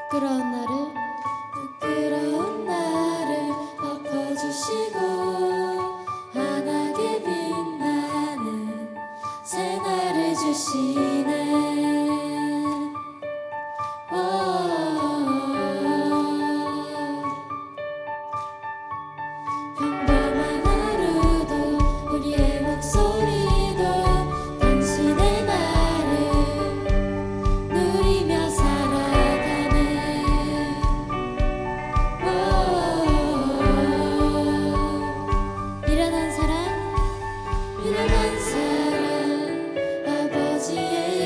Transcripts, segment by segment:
부끄러운 나를 덮어주시고 환하게 빛나는 새날을 주시네. 평범한 하루도 우리의 목소리도 당신의 나를 누리며 살아가는 미련한 사랑 아버지의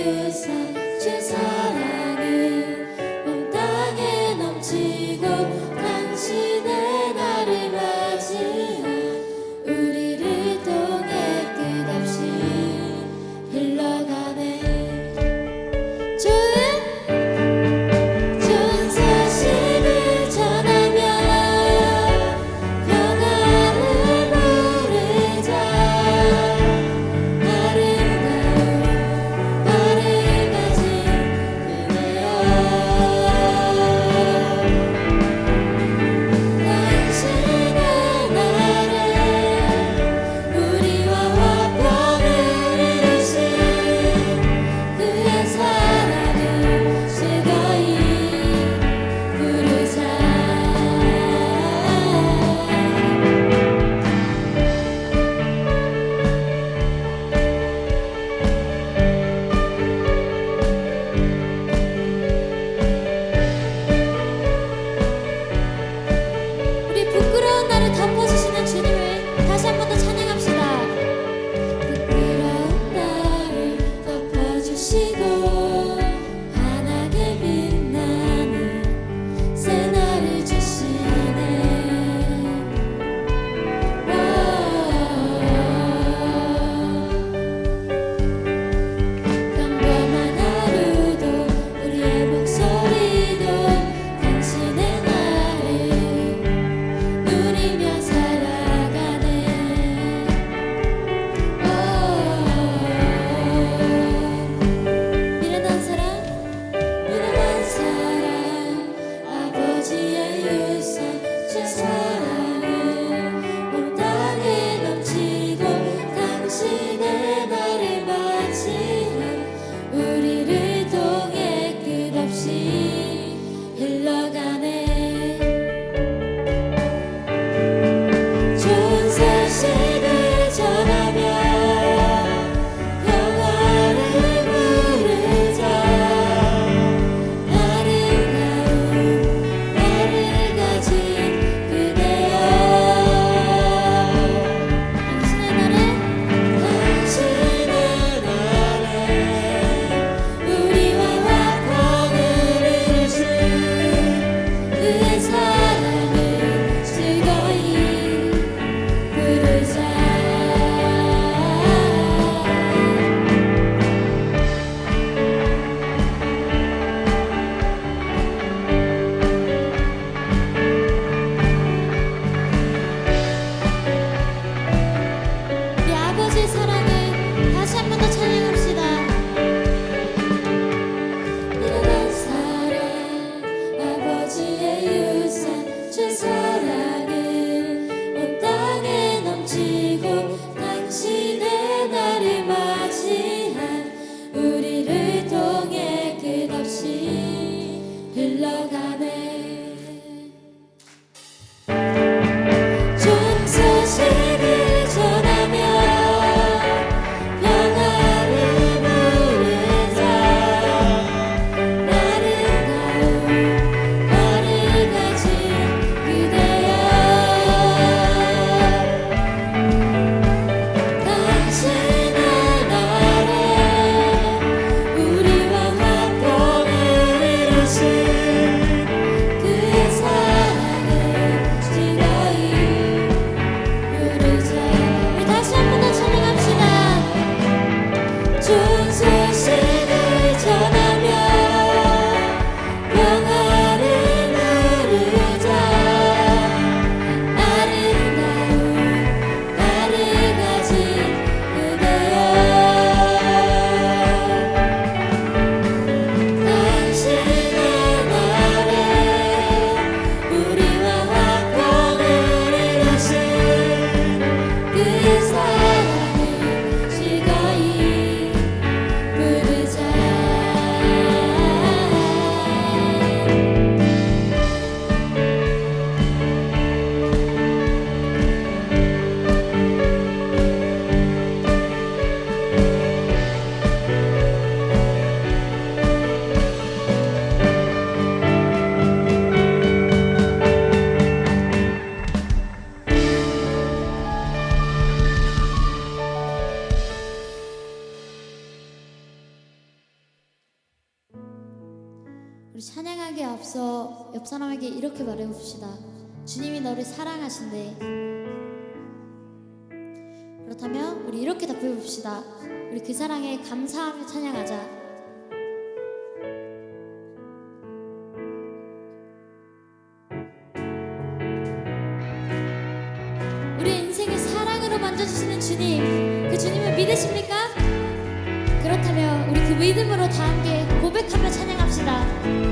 우리 찬양하기에 앞서 옆 사람에게 이렇게 말해봅시다. 주님이 너를 사랑하신대. 그렇다면 우리 이렇게 답해봅시다. 우리 그 사랑에 감사하며 찬양하자. 우리 인생을 사랑으로 만져주시는 주님, 그 주님을 믿으십니까? 그렇다면 우리 그 믿음으로 다 함께 고백하며 찬양합시다.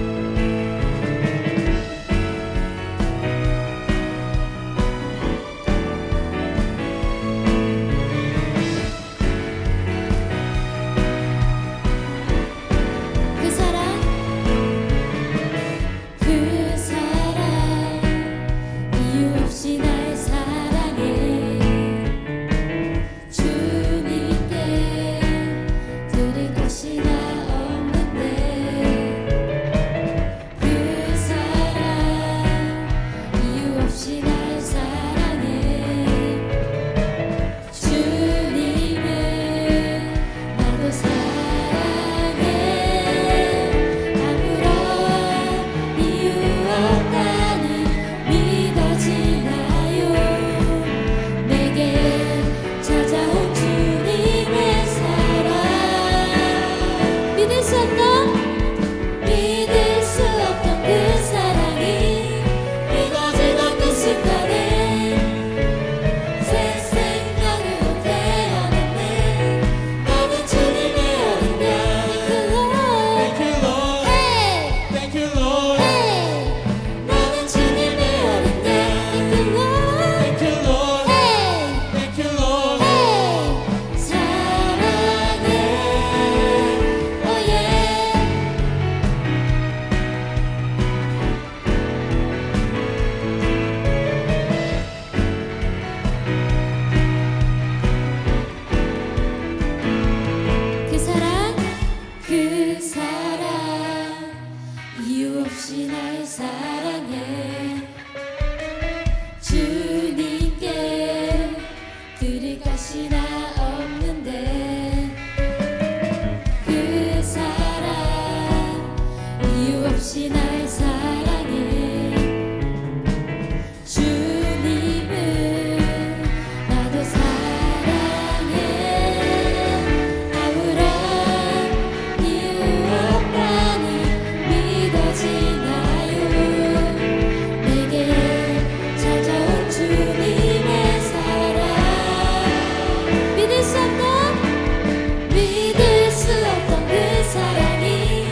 믿을 수 없던 그 사랑이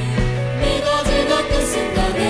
믿어지던 그 순간에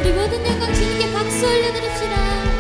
우리 모든 영광 주님께 박수 올려드립시다.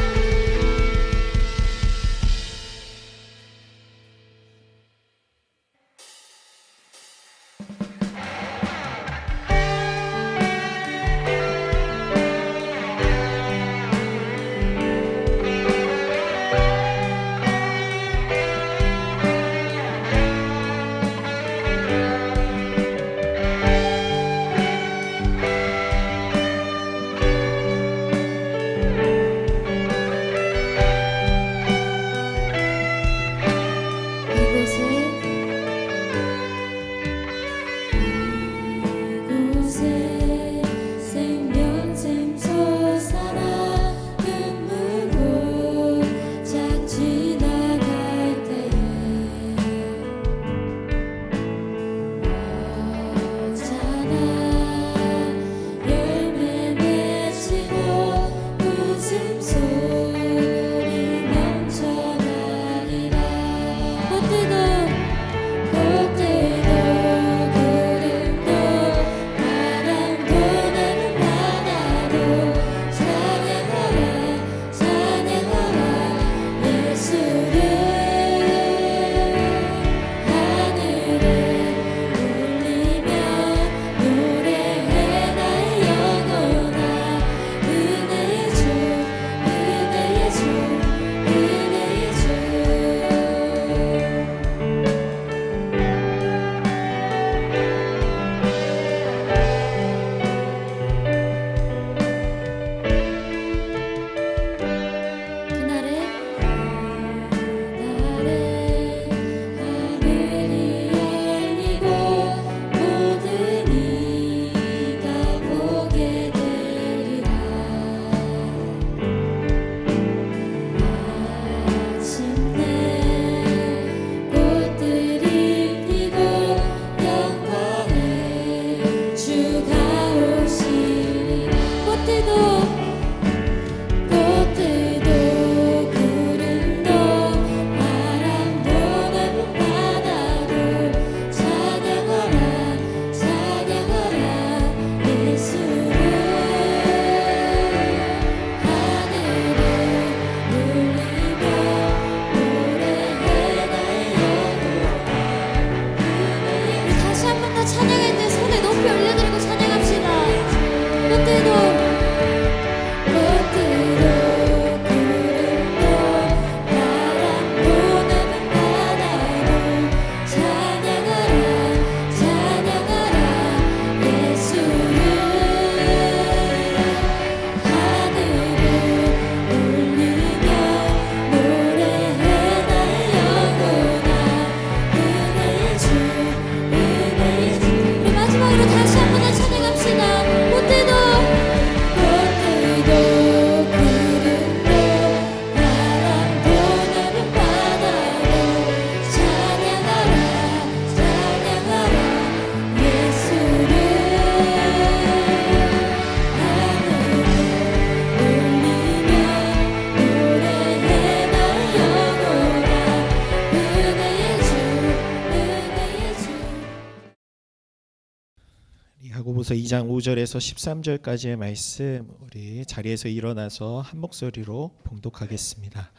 야고보서 2장 5절에서 13절까지의 말씀 우리 자리에서 일어나서 한 목소리로 봉독하겠습니다.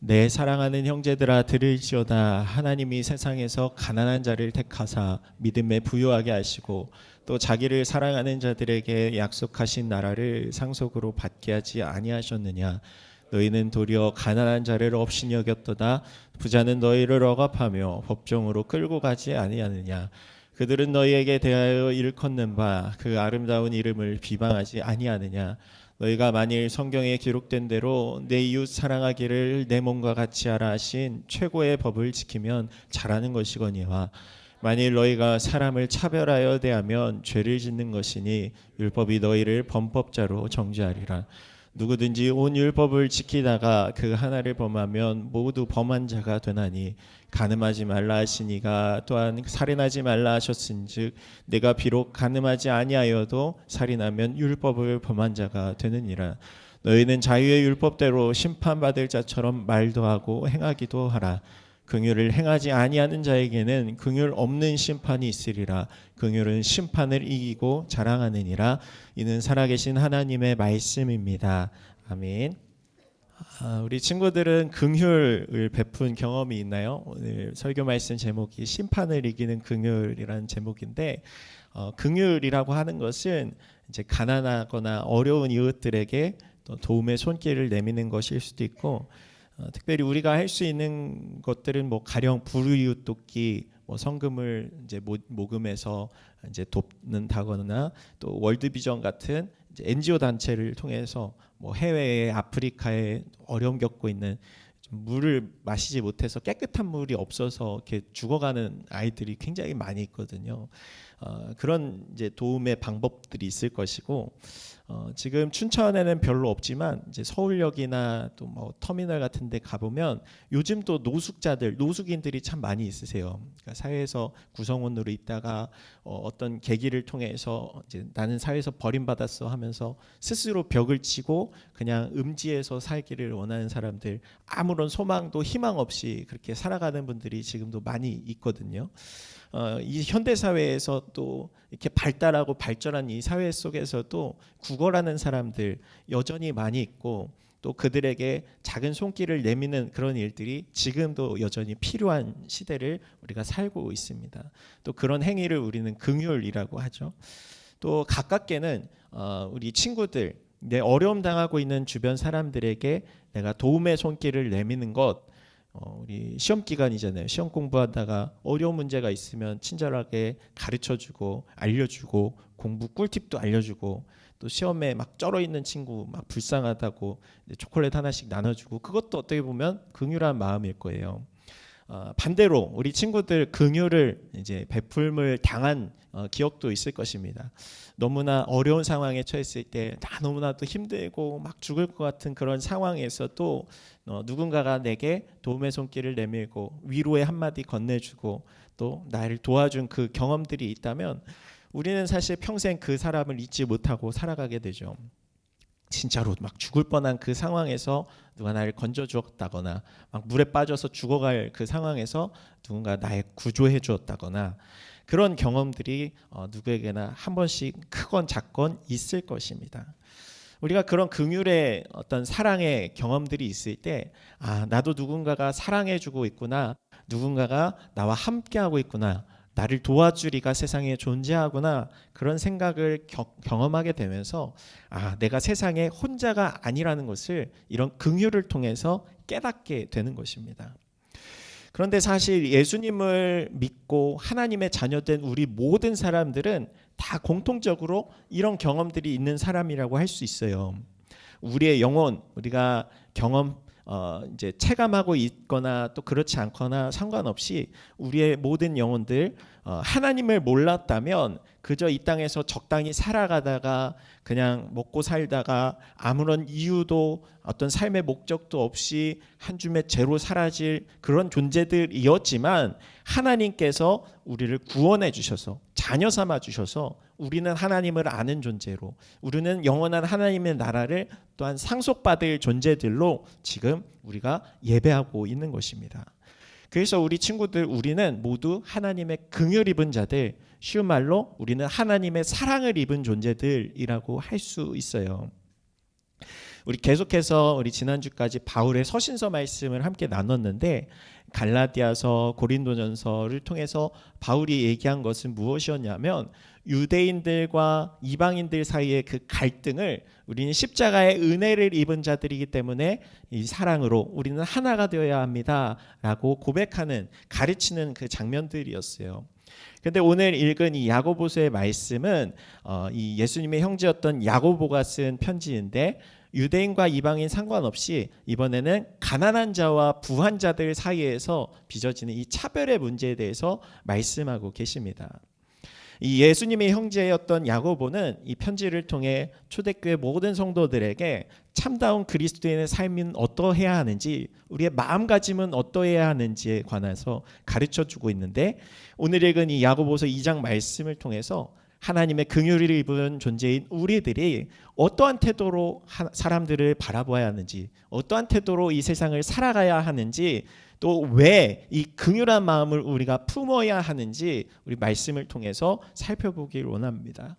내 사랑하는 형제들아 들을지어다. 하나님이 세상에서 가난한 자를 택하사 믿음에 부유하게 하시고 또 자기를 사랑하는 자들에게 약속하신 나라를 상속으로 받게 하지 아니하셨느냐. 너희는 도리어 가난한 자를 업신이 여겼도다. 부자는 너희를 억압하며 법정으로 끌고 가지 아니하느냐. 그들은 너희에게 대하여 일컫는 바 그 아름다운 이름을 비방하지 아니하느냐. 너희가 만일 성경에 기록된 대로 내 이웃 사랑하기를 내 몸과 같이 하라 하신 최고의 법을 지키면 잘하는 것이거니와 만일 너희가 사람을 차별하여 대하면 죄를 짓는 것이니 율법이 너희를 범법자로 정죄하리라. 누구든지 온 율법을 지키다가 그 하나를 범하면 모두 범한 자가 되나니 간음하지 말라 하시니가 또한 살인하지 말라 하셨은즉 내가 비록 간음하지 아니하여도 살인하면 율법을 범한 자가 되느니라. 너희는 자유의 율법대로 심판받을 자처럼 말도 하고 행하기도 하라. 긍휼을 행하지 아니하는 자에게는 긍휼 없는 심판이 있으리라. 긍휼은 심판을 이기고 자랑하느니라. 이는 살아계신 하나님의 말씀입니다. 아멘. 우리 친구들은 긍휼을 베푼 경험이 있나요? 오늘 설교 말씀 제목이 심판을 이기는 긍휼이라는 제목인데, 긍휼이라고 하는 것은 이제 가난하거나 어려운 이웃들에게 또 도움의 손길을 내미는 것일 수도 있고, 특별히 우리가 할 수 있는 것들은 뭐 가령 불우이웃 돕기, 뭐 성금을 이제 모금해서 이제 돕는다거나, 또 월드비전 같은 이제 NGO 단체를 통해서 뭐 해외에 아프리카에 어려움 겪고 있는 물을 마시지 못해서 깨끗한 물이 없어서 이렇게 죽어가는 아이들이 굉장히 많이 있거든요. 그런 이제 도움의 방법들이 있을 것이고, 지금 춘천에는 별로 없지만 이제 서울역이나 또 뭐 터미널 같은 데 가보면 요즘 또 노숙인들이 참 많이 있으세요. 그러니까 사회에서 구성원으로 있다가 어떤 계기를 통해서 이제 나는 사회에서 버림받았어 하면서 스스로 벽을 치고 그냥 음지에서 살기를 원하는 사람들, 아무런 소망도 희망 없이 그렇게 살아가는 분들이 지금도 많이 있거든요. 이 현대 사회에서 또 이렇게 발달하고 발전한 이 사회 속에서도 구걸하는 사람들 여전히 많이 있고, 또 그들에게 작은 손길을 내미는 그런 일들이 지금도 여전히 필요한 시대를 우리가 살고 있습니다. 또 그런 행위를 우리는 긍휼이라고 하죠. 또 가깝게는 우리 친구들, 내 어려움 당하고 있는 주변 사람들에게 내가 도움의 손길을 내미는 것, 우리 시험 기간이잖아요. 시험 공부하다가 어려운 문제가 있으면 친절하게 가르쳐주고 알려주고, 공부 꿀팁도 알려주고, 또 시험에 막 쩔어 있는 친구 막 불쌍하다고 초콜릿 하나씩 나눠주고, 그것도 어떻게 보면 긍휼한 마음일 거예요. 반대로 우리 친구들 긍휼을 이제 베풀물 당한 기억도 있을 것입니다. 너무나 어려운 상황에 처했을 때 너무나도 힘들고 막 죽을 것 같은 그런 상황에서도 누군가가 내게 도움의 손길을 내밀고 위로의 한마디 건네주고 또 나를 도와준 그 경험들이 있다면, 우리는 사실 평생 그 사람을 잊지 못하고 살아가게 되죠. 진짜로 막 죽을 뻔한 그 상황에서 누가 나를 건져 주었다거나, 막 물에 빠져서 죽어갈 그 상황에서 누군가 나를 구조해 주었다거나, 그런 경험들이 누구에게나 한 번씩 크건 작건 있을 것입니다. 우리가 그런 긍휼의 어떤 사랑의 경험들이 있을 때, 나도 누군가가 사랑해주고 있구나, 누군가가 나와 함께하고 있구나, 나를 도와주리가 세상에 존재하구나, 그런 생각을 경험하게 되면서 내가 세상에 혼자가 아니라는 것을 이런 긍휼을 통해서 깨닫게 되는 것입니다. 그런데 사실 예수님을 믿고 하나님의 자녀된 우리 모든 사람들은 다 공통적으로 이런 경험들이 있는 사람이라고 할 수 있어요. 우리의 영혼, 우리가 이제 체감하고 있거나 또 그렇지 않거나 상관없이 우리의 모든 영혼들, 하나님을 몰랐다면 그저 이 땅에서 적당히 살아가다가 그냥 먹고 살다가 아무런 이유도 어떤 삶의 목적도 없이 한 줌의 재로 사라질 그런 존재들이었지만, 하나님께서 우리를 구원해 주셔서 자녀 삼아 주셔서 우리는 하나님을 아는 존재로, 우리는 영원한 하나님의 나라를 또한 상속받을 존재들로 지금 우리가 예배하고 있는 것입니다. 그래서 우리 친구들, 우리는 모두 하나님의 긍휼 입은 자들, 쉬운 말로 우리는 하나님의 사랑을 입은 존재들이라고 할 수 있어요. 우리 계속해서 우리 지난주까지 바울의 서신서 말씀을 함께 나눴는데, 갈라디아서, 고린도전서를 통해서 바울이 얘기한 것은 무엇이었냐면, 유대인들과 이방인들 사이의 그 갈등을 우리는 십자가의 은혜를 입은 자들이기 때문에 이 사랑으로 우리는 하나가 되어야 합니다라고 고백하는, 가르치는 그 장면들이었어요. 그런데 오늘 읽은 이 야고보서의 말씀은 이 예수님의 형제였던 야고보가 쓴 편지인데, 유대인과 이방인 상관없이 이번에는 가난한 자와 부한 자들 사이에서 빚어지는 이 차별의 문제에 대해서 말씀하고 계십니다. 이 예수님의 형제였던 야고보는 이 편지를 통해 초대교회 모든 성도들에게 참다운 그리스도인의 삶은 어떠해야 하는지, 우리의 마음가짐은 어떠해야 하는지에 관해서 가르쳐주고 있는데, 오늘 읽은 이 야고보서 2장 말씀을 통해서 하나님의 긍휼을 입은 존재인 우리들이 어떠한 태도로 사람들을 바라보아야 하는지, 어떠한 태도로 이 세상을 살아가야 하는지, 또 왜 이 긍휼한 마음을 우리가 품어야 하는지 우리 말씀을 통해서 살펴보길 원합니다.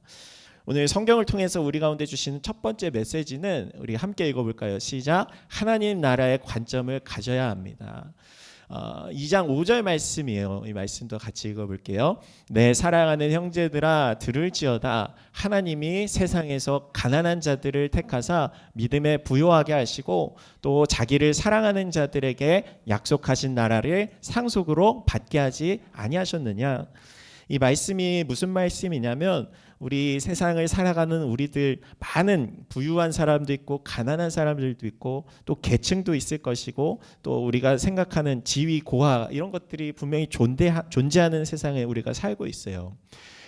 오늘 성경을 통해서 우리 가운데 주시는 첫 번째 메시지는 우리 함께 읽어볼까요? 시작. 하나님 나라의 관점을 가져야 합니다. 2장 5절 말씀이에요. 이 말씀도 같이 읽어볼게요. 내 사랑하는 형제들아 들을지어다. 하나님이 세상에서 가난한 자들을 택하사 믿음에 부요하게 하시고 또 자기를 사랑하는 자들에게 약속하신 나라를 상속으로 받게 하지 아니하셨느냐. 이 말씀이 무슨 말씀이냐면 우리 세상을 살아가는 우리들 많은 부유한 사람도 있고 가난한 사람들도 있고 또 계층도 있을 것이고 또 우리가 생각하는 지위 고하 이런 것들이 분명히 존재하는 세상에 우리가 살고 있어요.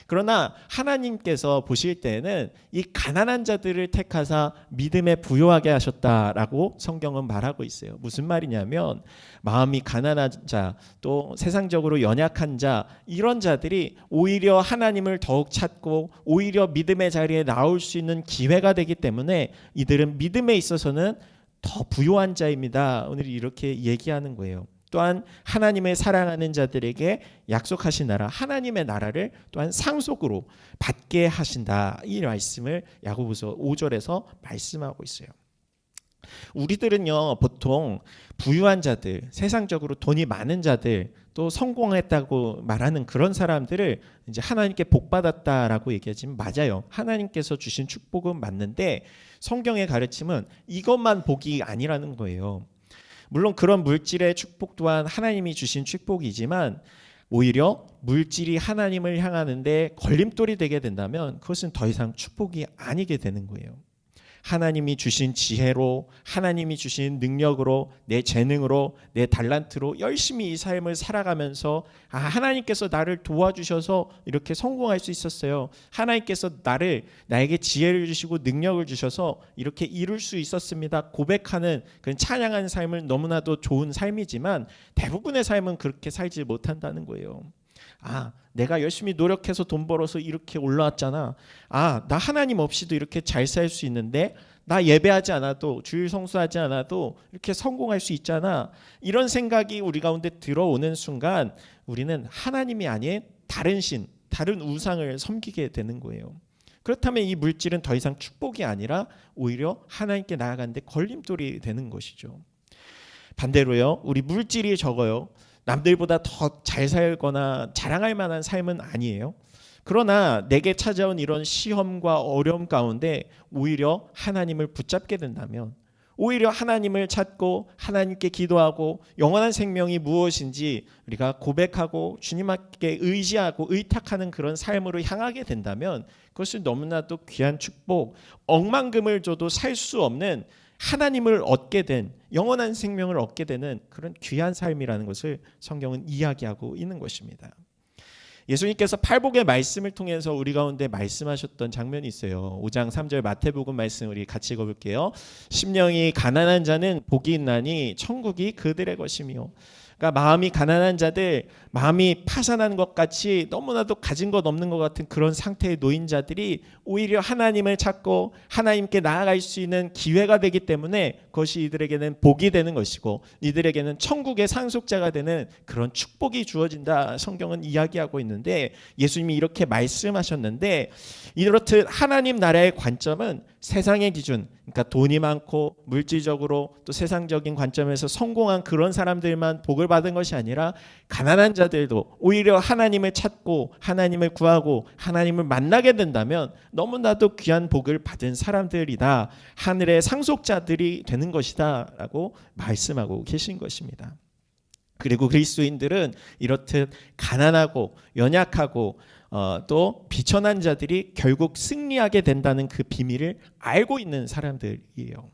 그러나 하나님께서 보실 때에는 이 가난한 자들을 택하사 믿음에 부요하게 하셨다라고 성경은 말하고 있어요. 무슨 말이냐면 마음이 가난한 자, 또 세상적으로 연약한 자, 이런 자들이 오히려 하나님을 더욱 찾고 오히려 믿음의 자리에 나올 수 있는 기회가 되기 때문에 이들은 믿음에 있어서는 더 부요한 자입니다. 오늘 이렇게 얘기하는 거예요. 또한 하나님을 사랑하는 자들에게 약속하신 나라, 하나님의 나라를 또한 상속으로 받게 하신다. 이 말씀을 야고보서 5절에서 말씀하고 있어요. 우리들은요 보통 부유한 자들, 세상적으로 돈이 많은 자들, 또 성공했다고 말하는 그런 사람들을 이제 하나님께 복 받았다라고 얘기하지만 맞아요. 하나님께서 주신 축복은 맞는데 성경의 가르침은 이것만 복이 아니라는 거예요. 물론 그런 물질의 축복 또한 하나님이 주신 축복이지만 오히려 물질이 하나님을 향하는데 걸림돌이 되게 된다면 그것은 더 이상 축복이 아니게 되는 거예요. 하나님이 주신 지혜로, 하나님이 주신 능력으로, 내 재능으로, 내 달란트로 열심히 이 삶을 살아가면서 하나님께서 나를 도와주셔서 이렇게 성공할 수 있었어요. 하나님께서 나에게 지혜를 주시고 능력을 주셔서 이렇게 이룰 수 있었습니다. 고백하는 그런 찬양하는 삶은 너무나도 좋은 삶이지만 대부분의 삶은 그렇게 살지 못한다는 거예요. 내가 열심히 노력해서 돈 벌어서 이렇게 올라왔잖아. 나 하나님 없이도 이렇게 잘 살 수 있는데 나 예배하지 않아도 주일 성수하지 않아도 이렇게 성공할 수 있잖아. 이런 생각이 우리 가운데 들어오는 순간 우리는 하나님이 아닌 다른 신, 다른 우상을 섬기게 되는 거예요. 그렇다면 이 물질은 더 이상 축복이 아니라 오히려 하나님께 나아가는데 걸림돌이 되는 것이죠. 반대로요, 우리 물질이 적어요. 남들보다 더 잘 살거나 자랑할 만한 삶은 아니에요. 그러나 내게 찾아온 이런 시험과 어려움 가운데 오히려 하나님을 붙잡게 된다면, 오히려 하나님을 찾고 하나님께 기도하고 영원한 생명이 무엇인지 우리가 고백하고 주님께 의지하고 의탁하는 그런 삶으로 향하게 된다면 그것은 너무나도 귀한 축복, 억만금을 줘도 살 수 없는 하나님을 얻게 된, 영원한 생명을 얻게 되는 그런 귀한 삶이라는 것을 성경은 이야기하고 있는 것입니다. 예수님께서 팔복의 말씀을 통해서 우리 가운데 말씀하셨던 장면이 있어요. 5장 3절 마태복음 말씀 우리 같이 읽어볼게요. 심령이 가난한 자는 복이 있나니 천국이 그들의 것이며. 그러니까 마음이 가난한 자들, 마음이 파산한 것 같이 너무나도 가진 것 없는 것 같은 그런 상태의 놓인 자들이 오히려 하나님을 찾고 하나님께 나아갈 수 있는 기회가 되기 때문에 그것이 이들에게는 복이 되는 것이고 이들에게는 천국의 상속자가 되는 그런 축복이 주어진다. 성경은 이야기하고 있는데 예수님이 이렇게 말씀하셨는데, 이렇듯 하나님 나라의 관점은 세상의 기준, 그러니까 돈이 많고 물질적으로 또 세상적인 관점에서 성공한 그런 사람들만 복을 받은 것이 아니라 가난한 자들도 오히려 하나님을 찾고 하나님을 구하고 하나님을 만나게 된다면 너무나도 귀한 복을 받은 사람들이다, 하늘의 상속자들이 되는 것이다 라고 말씀하고 계신 것입니다. 그리고 그리스도인들은 이렇듯 가난하고 연약하고 또 비천한 자들이 결국 승리하게 된다는 그 비밀을 알고 있는 사람들이에요.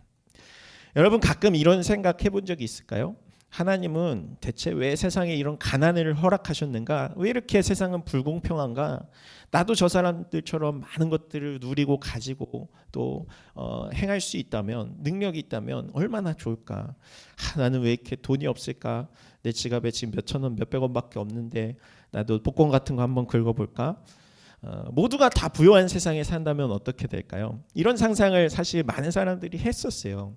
여러분 가끔 이런 생각 해본 적이 있을까요? 하나님은 대체 왜 세상에 이런 가난을 허락하셨는가? 왜 이렇게 세상은 불공평한가? 나도 저 사람들처럼 많은 것들을 누리고 가지고 또 행할 수 있다면, 능력이 있다면 얼마나 좋을까? 나는 왜 이렇게 돈이 없을까? 내 지갑에 지금 몇천 원, 몇백 원밖에 없는데 나도 복권 같은 거 한번 긁어볼까? 모두가 다 부유한 세상에 산다면 어떻게 될까요? 이런 상상을 사실 많은 사람들이 했었어요.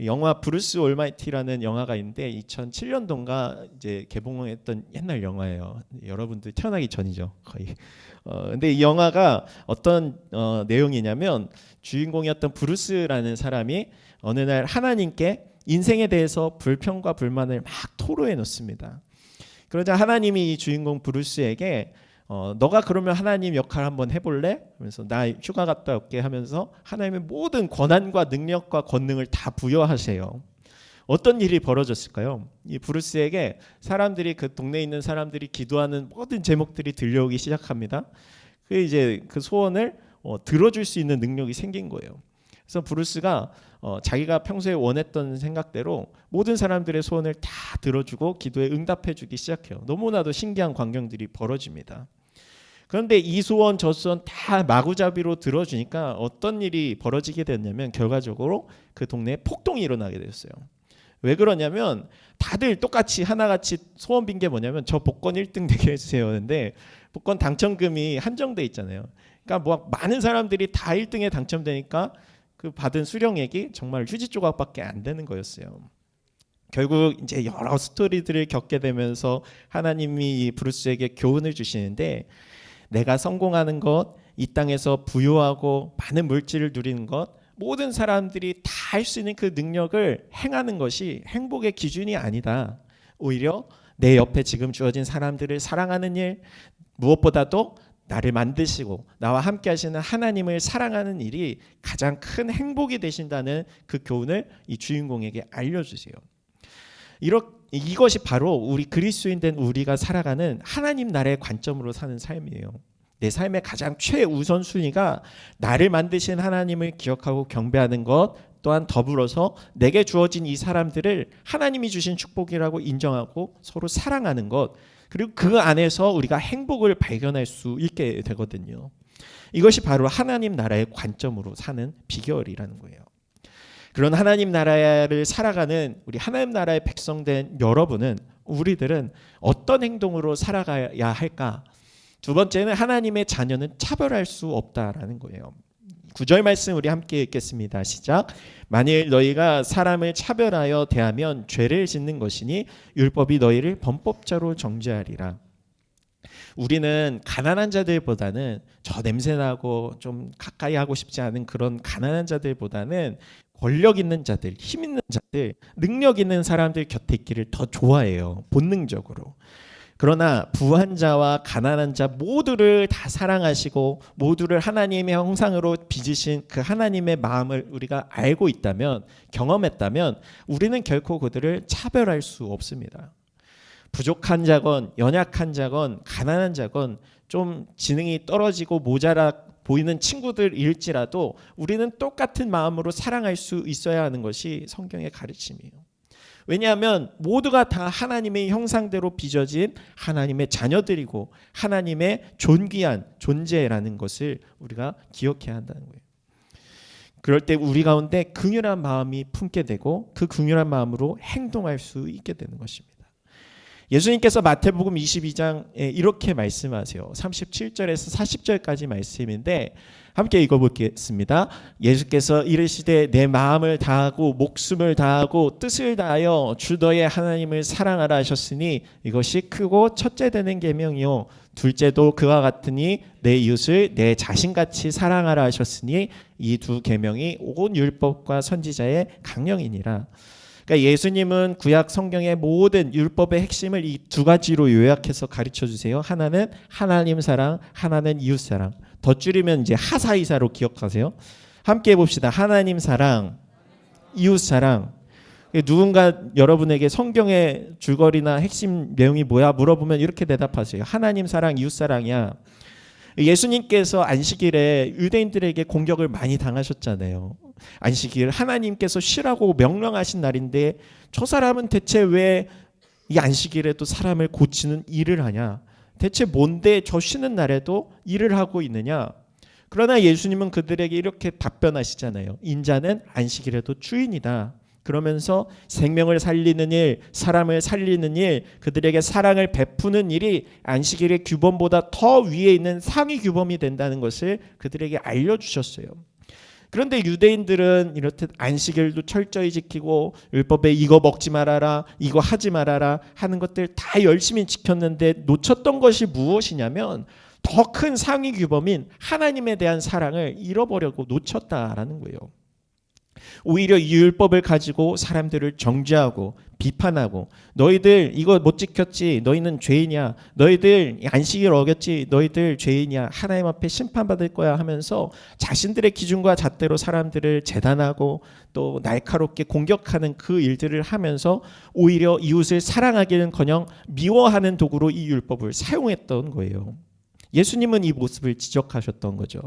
영화 브루스 올마이티라는 영화가 있는데 2007년도인가 이제 개봉했던 옛날 영화예요. 여러분들 태어나기 전이죠, 거의. 근데 이 영화가 어떤 내용이냐면 주인공이었던 브루스라는 사람이 어느 날 하나님께 인생에 대해서 불평과 불만을 막 토로해 놓습니다. 그러자 하나님이 이 주인공 브루스에게 너가 그러면 하나님 역할 한번 해볼래? 그러면서 나 휴가 갔다 올게 하면서 하나님의 모든 권한과 능력과 권능을 다 부여하세요. 어떤 일이 벌어졌을까요? 이 브루스에게 사람들이 그 동네에 있는 사람들이 기도하는 모든 제목들이 들려오기 시작합니다. 그 이제 그 소원을 들어줄 수 있는 능력이 생긴 거예요. 그래서 브루스가 자기가 평소에 원했던 생각대로 모든 사람들의 소원을 다 들어주고 기도에 응답해주기 시작해요. 너무나도 신기한 광경들이 벌어집니다. 그런데 이 소원 저 소원 다 마구잡이로 들어주니까 어떤 일이 벌어지게 됐냐면 결과적으로 그 동네에 폭동이 일어나게 됐어요. 왜 그러냐면 다들 똑같이 하나같이 소원 빈 게 뭐냐면 저 복권 1등 되게 해주세요. 근데 복권 당첨금이 한정돼 있잖아요. 그러니까 뭐 많은 사람들이 다 1등에 당첨되니까 그 받은 수령액이 정말 휴지 조각밖에 안 되는 거였어요. 결국 이제 여러 스토리들을 겪게 되면서 하나님이 이 브루스에게 교훈을 주시는데 내가 성공하는 것, 이 땅에서 부유하고 많은 물질을 누리는 것, 모든 사람들이 다 할 수 있는 그 능력을 행하는 것이 행복의 기준이 아니다. 오히려 내 옆에 지금 주어진 사람들을 사랑하는 일, 무엇보다도 나를 만드시고 나와 함께 하시는 하나님을 사랑하는 일이 가장 큰 행복이 되신다는 그 교훈을 이 주인공에게 알려주세요. 이것이 바로 우리 그리스도인 된 우리가 살아가는 하나님 나라의 관점으로 사는 삶이에요. 내 삶의 가장 최우선순위가 나를 만드신 하나님을 기억하고 경배하는 것, 또한 더불어서 내게 주어진 이 사람들을 하나님이 주신 축복이라고 인정하고 서로 사랑하는 것, 그리고 그 안에서 우리가 행복을 발견할 수 있게 되거든요. 이것이 바로 하나님 나라의 관점으로 사는 비결이라는 거예요. 그런 하나님 나라를 살아가는 우리 하나님 나라의 백성된 여러분은, 우리들은 어떤 행동으로 살아가야 할까? 두 번째는 하나님의 자녀는 차별할 수 없다라는 거예요. 9절 말씀 우리 함께 읽겠습니다. 시작. 만일 너희가 사람을 차별하여 대하면 죄를 짓는 것이니 율법이 너희를 범법자로 정죄하리라. 우리는 가난한 자들보다는 저 냄새나고 좀 가까이 하고 싶지 않은 그런 가난한 자들보다는 권력 있는 자들, 힘 있는 자들, 능력 있는 사람들 곁에 있기를 더 좋아해요. 본능적으로. 그러나 부한 자와 가난한 자 모두를 다 사랑하시고 모두를 하나님의 형상으로 빚으신 그 하나님의 마음을 우리가 알고 있다면, 경험했다면 우리는 결코 그들을 차별할 수 없습니다. 부족한 자건 연약한 자건 가난한 자건 좀 지능이 떨어지고 모자라 보이는 친구들일지라도 우리는 똑같은 마음으로 사랑할 수 있어야 하는 것이 성경의 가르침이에요. 왜냐하면 모두가 다 하나님의 형상대로 빚어진 하나님의 자녀들이고 하나님의 존귀한 존재라는 것을 우리가 기억해야 한다는 거예요. 그럴 때 우리 가운데 긍휼한 마음이 품게 되고 그 긍휼한 마음으로 행동할 수 있게 되는 것입니다. 예수님께서 마태복음 22장에 이렇게 말씀하세요. 37절에서 40절까지 말씀인데 함께 읽어보겠습니다. 예수께서 이르시되 내 마음을 다하고 목숨을 다하고 뜻을 다하여 주 너의 하나님을 사랑하라 하셨으니 이것이 크고 첫째 되는 계명이요 둘째도 그와 같으니 내 이웃을 내 자신같이 사랑하라 하셨으니 이 두 계명이 온 율법과 선지자의 강령이니라. 그러니까 예수님은 구약 성경의 모든 율법의 핵심을 이 두 가지로 요약해서 가르쳐 주세요. 하나는 하나님 사랑, 하나는 이웃 사랑. 더 줄이면 이제 하사이사로 기억하세요. 함께 해봅시다. 하나님 사랑, 이웃 사랑. 누군가 여러분에게 성경의 줄거리나 핵심 내용이 뭐야 물어보면 이렇게 대답하세요. 하나님 사랑, 이웃 사랑이야. 예수님께서 안식일에 유대인들에게 공격을 많이 당하셨잖아요. 안식일 하나님께서 쉬라고 명령하신 날인데 저 사람은 대체 왜 이 안식일에도 사람을 고치는 일을 하냐? 대체 뭔데 저 쉬는 날에도 일을 하고 있느냐? 그러나 예수님은 그들에게 이렇게 답변하시잖아요. 인자는 안식일에도 주인이다. 그러면서 생명을 살리는 일, 사람을 살리는 일, 그들에게 사랑을 베푸는 일이 안식일의 규범보다 더 위에 있는 상위 규범이 된다는 것을 그들에게 알려주셨어요. 그런데 유대인들은 이렇듯 안식일도 철저히 지키고 율법에 이거 먹지 말아라, 이거 하지 말아라 하는 것들 다 열심히 지켰는데 놓쳤던 것이 무엇이냐면 더 큰 상위 규범인 하나님에 대한 사랑을 잃어버려고 놓쳤다라는 거예요. 오히려 이 율법을 가지고 사람들을 정죄하고 비판하고 너희들 이거 못 지켰지 너희는 죄인이야, 너희들 안식일 어겼지 너희들 죄인이야, 하나님 앞에 심판받을 거야 하면서 자신들의 기준과 잣대로 사람들을 재단하고 또 날카롭게 공격하는 그 일들을 하면서 오히려 이웃을 사랑하기는커녕 미워하는 도구로 이 율법을 사용했던 거예요. 예수님은 이 모습을 지적하셨던 거죠.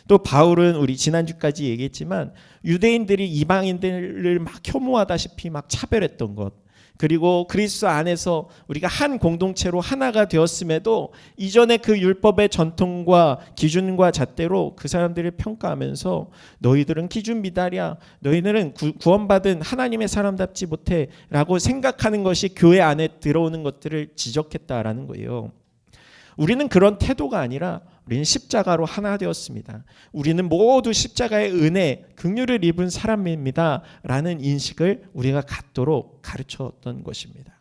또 바울은 우리 지난주까지 얘기했지만 유대인들이 이방인들을 막 혐오하다시피 막 차별했던 것, 그리고 그리스도 안에서 우리가 한 공동체로 하나가 되었음에도 이전의 그 율법의 전통과 기준과 잣대로 그 사람들을 평가하면서 너희들은 기준 미달이야, 너희들은 구원받은 하나님의 사람답지 못해 라고 생각하는 것이 교회 안에 들어오는 것들을 지적했다라는 거예요. 우리는 그런 태도가 아니라 우리는 십자가로 하나 되었습니다. 우리는 모두 십자가의 은혜, 긍휼을 입은 사람입니다 라는 인식을 우리가 갖도록 가르쳤던 것입니다.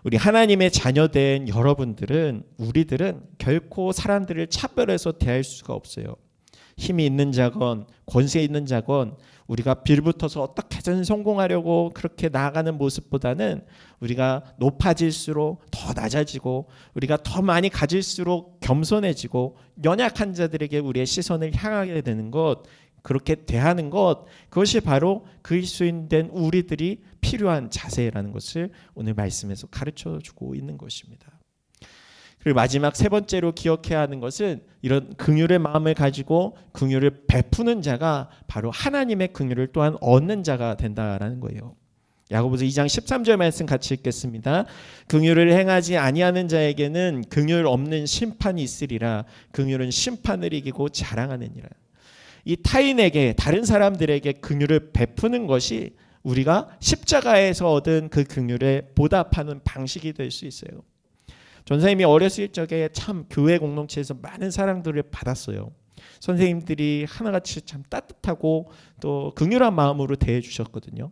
우리 하나님의 자녀된 여러분들은, 우리들은 결코 사람들을 차별해서 대할 수가 없어요. 힘이 있는 자건 권세 있는 자건 우리가 빌붙어서 어떻게든 성공하려고 그렇게 나아가는 모습보다는 우리가 높아질수록 더 낮아지고 우리가 더 많이 가질수록 겸손해지고 연약한 자들에게 우리의 시선을 향하게 되는 것, 그렇게 대하는 것, 그것이 바로 그리스도인된 우리들이 필요한 자세라는 것을 오늘 말씀에서 가르쳐주고 있는 것입니다. 그리고 마지막 세 번째로 기억해야 하는 것은 이런 긍휼의 마음을 가지고 긍휼을 베푸는 자가 바로 하나님의 긍휼을 또한 얻는 자가 된다라는 거예요. 야고보서 2장 13절 말씀 같이 읽겠습니다. 긍휼을 행하지 아니하는 자에게는 긍휼 없는 심판이 있으리라. 긍휼은 심판을 이기고 자랑하느니라. 이 타인에게, 다른 사람들에게 긍휼을 베푸는 것이 우리가 십자가에서 얻은 그 긍휼에 보답하는 방식이 될 수 있어요. 전사님이 어렸을 적에 참 교회 공동체에서 많은 사랑들을 받았어요. 선생님들이 하나같이 참 따뜻하고 또 긍휼한 마음으로 대해 주셨거든요.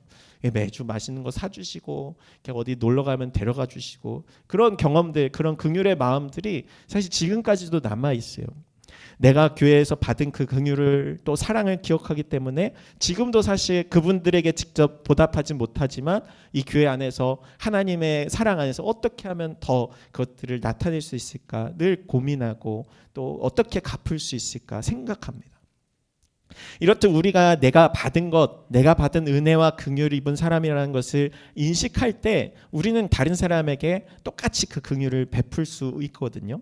매주 맛있는 거 사주시고 어디 놀러 가면 데려가 주시고, 그런 경험들, 그런 긍휼의 마음들이 사실 지금까지도 남아 있어요. 내가 교회에서 받은 그 긍휼을 또 사랑을 기억하기 때문에 지금도 사실 그분들에게 직접 보답하지 못하지만 이 교회 안에서 하나님의 사랑 안에서 어떻게 하면 더 그것들을 나타낼 수 있을까 늘 고민하고 또 어떻게 갚을 수 있을까 생각합니다. 이렇듯 우리가 내가 받은 것, 내가 받은 은혜와 긍휼을 입은 사람이라는 것을 인식할 때 우리는 다른 사람에게 똑같이 그 긍휼을 베풀 수 있거든요.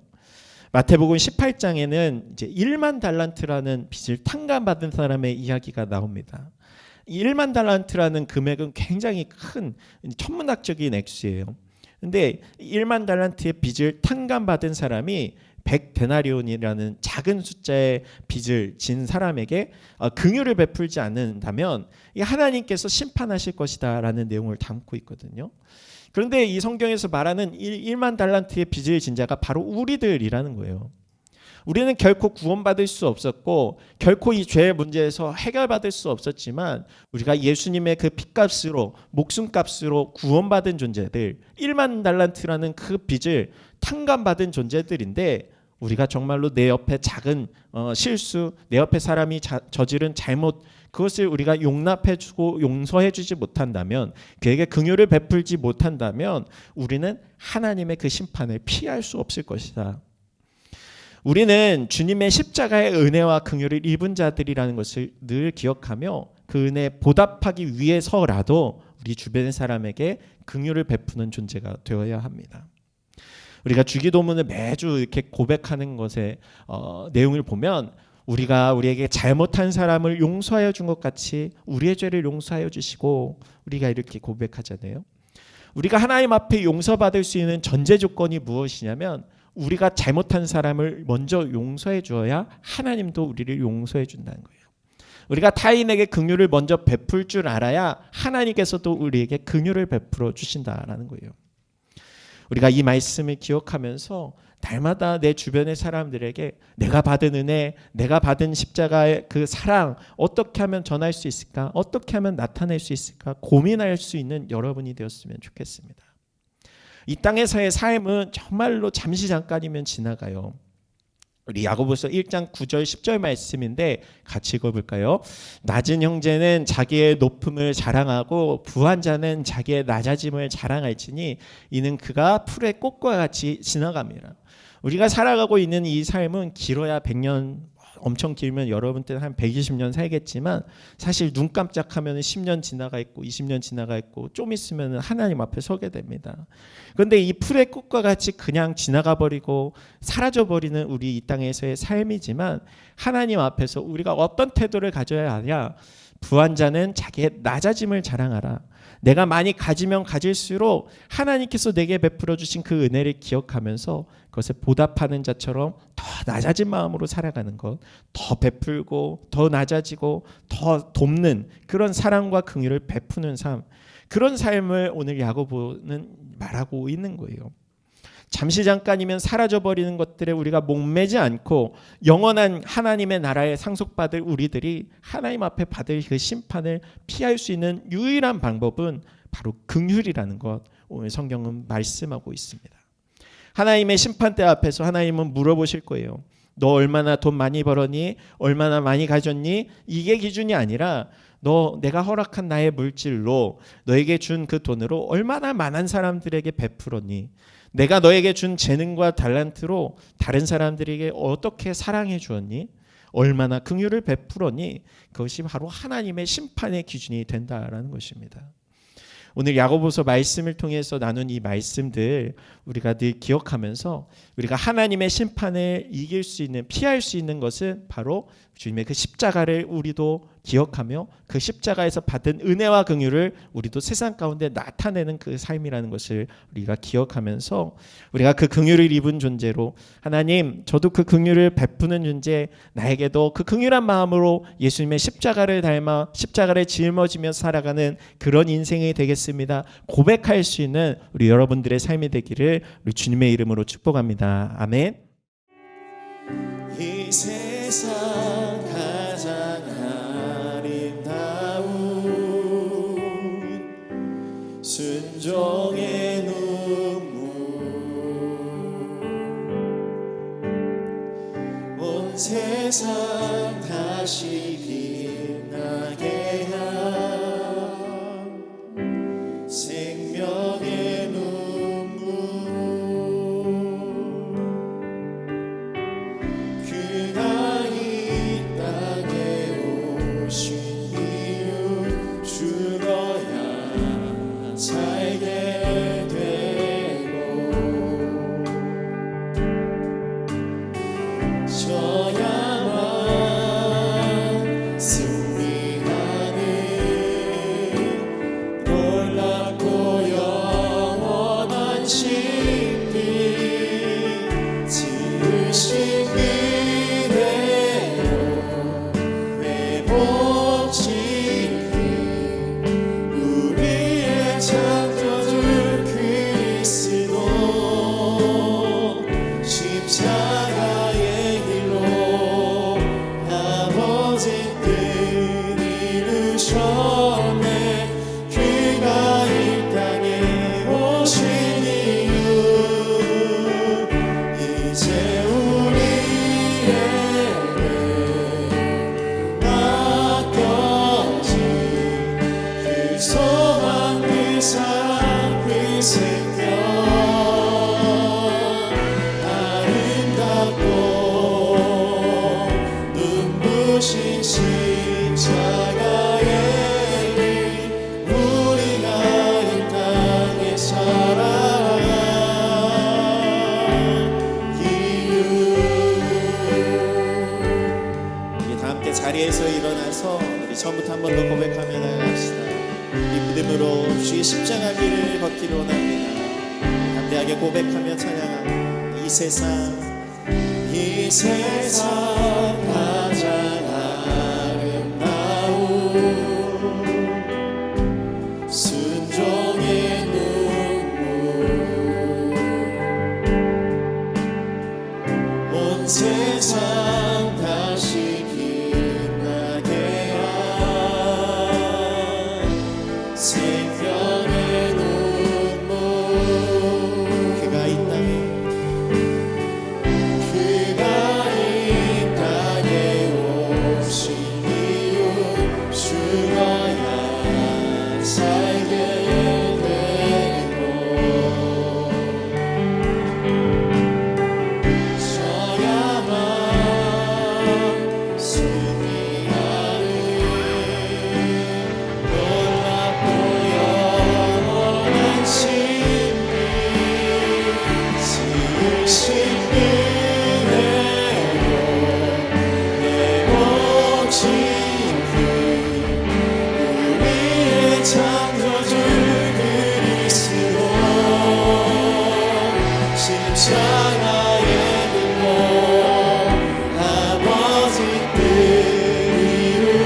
마태복음 18장에는 이제 1만 달란트라는 빚을 탕감받은 사람의 이야기가 나옵니다. 1만 달란트라는 금액은 굉장히 큰 천문학적인 액수예요. 근데 1만 달란트의 빚을 탕감받은 사람이 100데나리온이라는 작은 숫자의 빚을 진 사람에게 긍휼을 베풀지 않는다면 하나님께서 심판하실 것이다라는 내용을 담고 있거든요. 그런데 이 성경에서 말하는 1만 달란트의 빚을 진 자가 바로 우리들이라는 거예요. 우리는 결코 구원받을 수 없었고 결코 이 죄의 문제에서 해결받을 수 없었지만 우리가 예수님의 그 핏값으로, 목숨값으로 구원받은 존재들, 1만 달란트라는 그 빚을 탕감받은 존재들인데, 우리가 정말로 내 옆에 작은 실수, 내 옆에 사람이 저지른 잘못, 그것을 우리가 용납해주고 용서해주지 못한다면, 그에게 긍휼을 베풀지 못한다면 우리는 하나님의 그 심판을 피할 수 없을 것이다. 우리는 주님의 십자가의 은혜와 긍휼을 입은 자들이라는 것을 늘 기억하며 그 은혜에 보답하기 위해서라도 우리 주변의 사람에게 긍휼을 베푸는 존재가 되어야 합니다. 우리가 주기도문을 매주 이렇게 고백하는 것의 내용을 보면 우리가 우리에게 잘못한 사람을 용서하여 준 것 같이 우리의 죄를 용서하여 주시고, 우리가 이렇게 고백하잖아요. 우리가 하나님 앞에 용서받을 수 있는 전제 조건이 무엇이냐면 우리가 잘못한 사람을 먼저 용서해 주어야 하나님도 우리를 용서해 준다는 거예요. 우리가 타인에게 긍휼을 먼저 베풀 줄 알아야 하나님께서도 우리에게 긍휼을 베풀어 주신다라는 거예요. 우리가 이 말씀을 기억하면서 날마다 내 주변의 사람들에게 내가 받은 은혜, 내가 받은 십자가의 그 사랑 어떻게 하면 전할 수 있을까? 어떻게 하면 나타낼 수 있을까? 고민할 수 있는 여러분이 되었으면 좋겠습니다. 이 땅에서의 삶은 정말로 잠시 잠깐이면 지나가요. 우리 야고보서 1장 9절 10절 말씀인데 같이 읽어볼까요? 낮은 형제는 자기의 높음을 자랑하고 부한 자는 자기의 낮아짐을 자랑할지니 이는 그가 풀의 꽃과 같이 지나갑니다. 우리가 살아가고 있는 이 삶은 길어야 100년, 엄청 길면 여러분 때는 한 120년 살겠지만 사실 눈 깜짝하면 10년 지나가 있고 20년 지나가 있고 좀 있으면 하나님 앞에 서게 됩니다. 그런데 이 풀의 꽃과 같이 그냥 지나가 버리고 사라져 버리는 우리 이 땅에서의 삶이지만 하나님 앞에서 우리가 어떤 태도를 가져야 하냐? 부한 자는 자기의 낮아짐을 자랑하라. 내가 많이 가지면 가질수록 하나님께서 내게 베풀어 주신 그 은혜를 기억하면서 그것에 보답하는 자처럼 더 낮아진 마음으로 살아가는 것, 더 베풀고 더 낮아지고 더 돕는 그런 사랑과 긍휼을 베푸는 삶, 그런 삶을 오늘 야고보는 말하고 있는 거예요. 잠시 잠깐이면 사라져버리는 것들에 우리가 목매지 않고 영원한 하나님의 나라에 상속받을 우리들이 하나님 앞에 받을 그 심판을 피할 수 있는 유일한 방법은 바로 긍휼이라는 것, 오늘 성경은 말씀하고 있습니다. 하나님의 심판대 앞에서 하나님은 물어보실 거예요. 너 얼마나 돈 많이 벌었니? 얼마나 많이 가졌니? 이게 기준이 아니라 너 내가 허락한 나의 물질로 너에게 준 그 돈으로 얼마나 많은 사람들에게 베풀었니? 내가 너에게 준 재능과 달란트로 다른 사람들에게 어떻게 사랑해 주었니? 얼마나 긍휼을 베풀었니? 그것이 바로 하나님의 심판의 기준이 된다라는 것입니다. 오늘 야고보서 말씀을 통해서 나눈 이 말씀들 우리가 늘 기억하면서 우리가 하나님의 심판을 이길 수 있는, 피할 수 있는 것은 바로 주님의 그 십자가를 우리도 기억하며 그 십자가에서 받은 은혜와 긍휼을 우리도 세상 가운데 나타내는 그 삶이라는 것을 우리가 기억하면서 우리가 그 긍휼을 입은 존재로 하나님, 저도 그 긍휼을 베푸는 존재, 나에게도 그 긍휼한 마음으로 예수님의 십자가를 닮아 십자가를 짊어지며 살아가는 그런 인생이 되겠습니다. 고백할 수 있는 우리 여러분들의 삶이 되기를 우리 주님의 이름으로 축복합니다. 아멘. 이 세상 가장 아름다운 순종의 눈물 온 세상 다시 빛나게 한 생명의 눈물 그가 이 땅에 오신 이유 죽어야 살게 되고 져야만 승리하는 놀랍고 영원한 신비 지으신 그대로 회복시킨 우리의 창조주 그리스도 십자가의 길로 아버지 뜻 이루셨네. 그가 이 땅에 오신 이유 이제 우리에게 맡겨진 그 소망 그 사랑 그 생명 아름답고 눈부신 십자가의 길 우리가 이 땅에 살아간 이유. 우리 다 함께 자리에서 일어나서 우리 처음부터 한 번 더 고백하며 나갑시다. 우리 믿음으로 주의 십자가 길을 걷기를 원합니다. 담대하게 고백하며 찬양하며 이 세상 가장 아름다운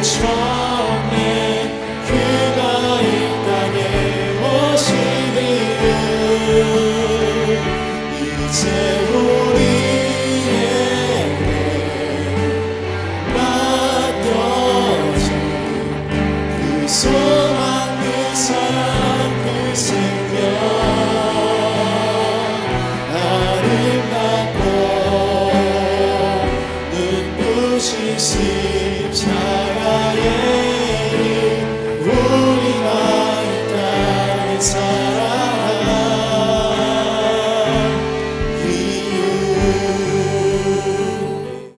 처음에 그가 이 땅에 오시니 이제 우리에게 맡겨진 그 소망 그 사랑 그 생명 아름답고 눈부신 십자가의 일 우리가 이 땅에 살